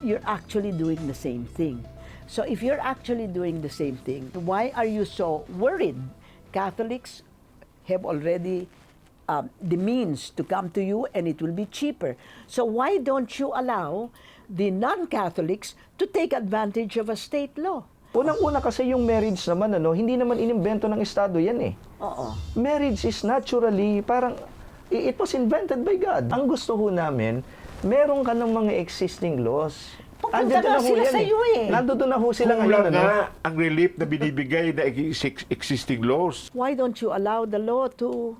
you're actually doing the same thing. So if you're actually doing the same thing, why are you so worried? Catholics have already the means to come to you, and it will be cheaper. So why don't you allow the non-Catholics to take advantage of a state law? Unang-una kasi yung marriage naman, hindi naman inimbento ng Estado yan eh. Oo. Marriage is naturally, parang, it was invented by God. Ang gusto ho namin, meron ka ng mga existing laws. Pupunta na sila sa iyo eh. Nandoon na ho sila Kulang ngayon. nga ang relief na binibigay na existing laws. Why don't you allow the law to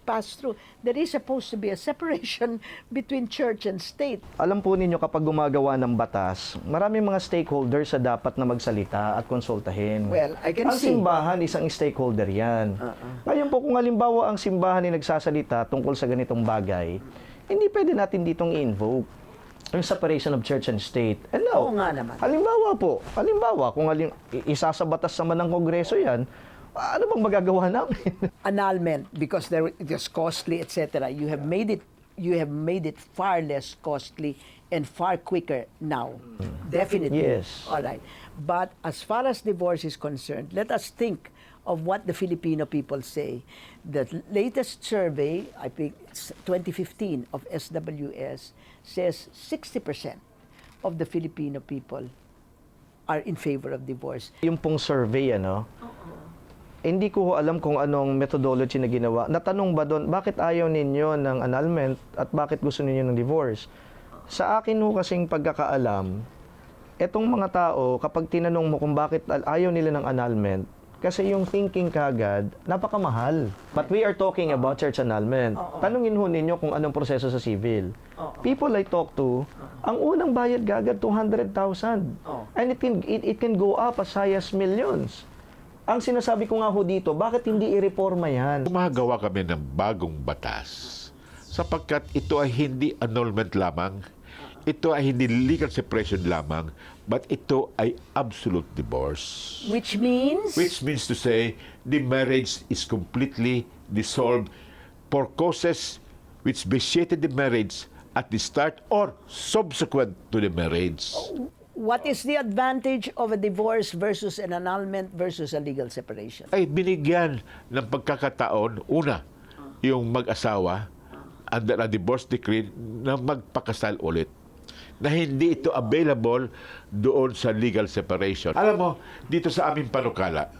pass through? There is supposed to be a separation between church and state. Alam po ninyo kapag gumagawa ng batas, maraming mga stakeholders sa dapat na magsalita at konsultahin. Well, I can ang see. simbahan, isang stakeholder yan. Ngayon po, kung halimbawa ang simbahan ay nagsasalita tungkol sa ganitong bagay, hindi pwede natin ditong i-invoke yung separation of church and state. And now, Oo nga naman. halimbawa, kung isa sa batas naman ng Kongreso yan, ano bang magagawa namin? Annulment, because it is costly, etc. You have made it far less costly and far quicker now. Definitely. Yes. All right. But as far as divorce is concerned, let us think of what the Filipino people say. The latest survey, I think it's 2015 of SWS, says 60% of the Filipino people are in favor of divorce. Yung pong survey, hindi ko alam kung anong methodology na ginawa. Natanong ba doon, bakit ayaw ninyo ng annulment at bakit gusto ninyo ng divorce? Sa akin ho kasing pagkakaalam, etong mga tao, kapag tinanong mo kung bakit ayaw nila ng annulment, kasi yung thinking kagad, napakamahal. But we are talking about church annulment. Tanungin ho ninyo kung anong proseso sa civil. People I talk to, ang unang bayad gagad 200,000. And it can go up as high as millions. Ang sinasabi ko nga ho dito, bakit hindi i-reforma yan? Gumagawa kami ng bagong batas sapagkat ito ay hindi annulment lamang, ito ay hindi legal separation lamang, but ito ay absolute divorce. Which means? Which means to say, the marriage is completely dissolved for causes which vitiated the marriage at the start or subsequent to the marriage. What is the advantage of a divorce versus an annulment versus a legal separation? Ay binigyan ng pagkakataon, una, yung mag-asawa under a divorce decree na magpakasal ulit, na hindi ito available doon sa legal separation. Alam mo, dito sa aming panukala,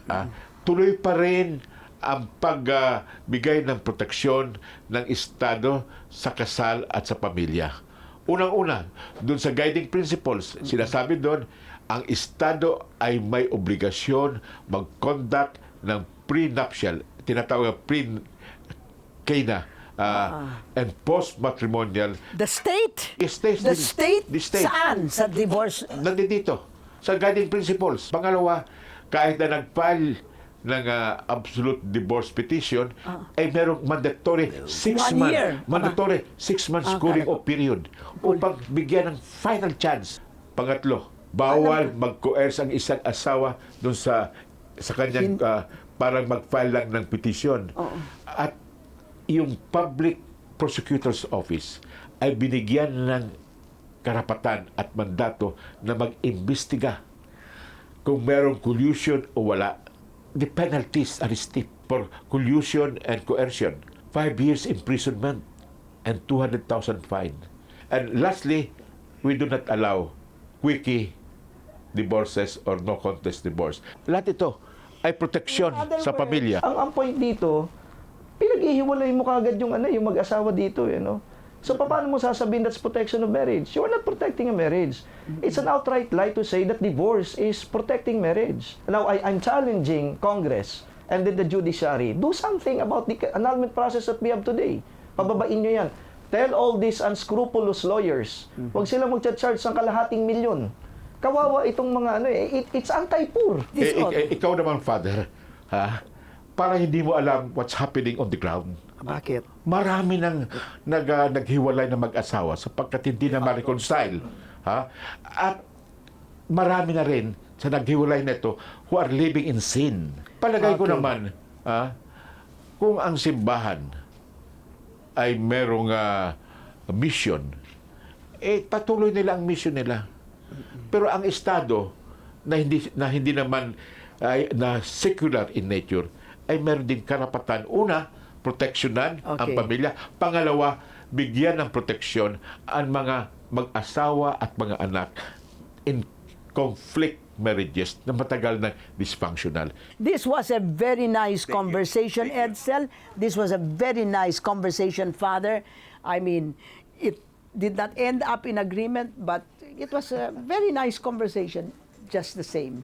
tuloy pa rin ang pagbigay ng proteksyon ng Estado sa kasal at sa pamilya. Unang-una, doon sa guiding principles, sinasabi doon, ang Estado ay may obligasyon mag-conduct ng prenuptial, tinatawag pre-kaysa, and post-matrimonial. The state? Yes, the state? The state. Saan? Sa divorce? Nandito, sa guiding principles. Pangalawa, kahit na nag-file ng absolute divorce petition, ay merong mandatory 6 months. Mandatory 6 months cooling off period upang bigyan ng final chance. Pangatlo, bawal mag-coerce ang isang asawa doon sa kanyang parang mag-file lang ng petition. At yung public prosecutor's office ay binigyan ng karapatan at mandato na mag-imbestiga kung merong collusion o wala. The penalties are steep for collusion and coercion. 5 years imprisonment and 200,000 fine. And lastly, we do not allow quickie divorces or no contest divorce. Lahat ito ay proteksyon sa pamilya. Ang point dito, pinag-ihiwalay mo kagad yung mag-asawa dito, So, paano mo sasabihin that's protection of marriage? You are not protecting a marriage. It's an outright lie to say that divorce is protecting marriage. Now, I'm challenging Congress and then the judiciary. Do something about the annulment process that we have today. Pababain nyo yan. Tell all these unscrupulous lawyers, huwag silang mag-charge ng kalahating milyon. Kawawa itong mga it's anti-poor. Ikaw naman, Father, para hindi mo alam what's happening on the ground. Bakit? Marami nang naghiwalay na mag-asawa sapagkat hindi na ma-reconcile. At marami na rin sa naghiwalay na ito who are living in sin. Palagay ko naman, kung ang simbahan ay merong mission, patuloy nila ang mission nila. Pero ang Estado na hindi naman ay na secular in nature ay meron din karapatan, una, proteksyonan ang pamilya, pangalawa, bigyan ng proteksyon ang mga mag-asawa at mga anak in conflict marriages na matagal na dysfunctional. This was a very nice conversation, Edsel. This was a very nice conversation, Father. I mean, it did not end up in agreement, but it was a very nice conversation, just the same.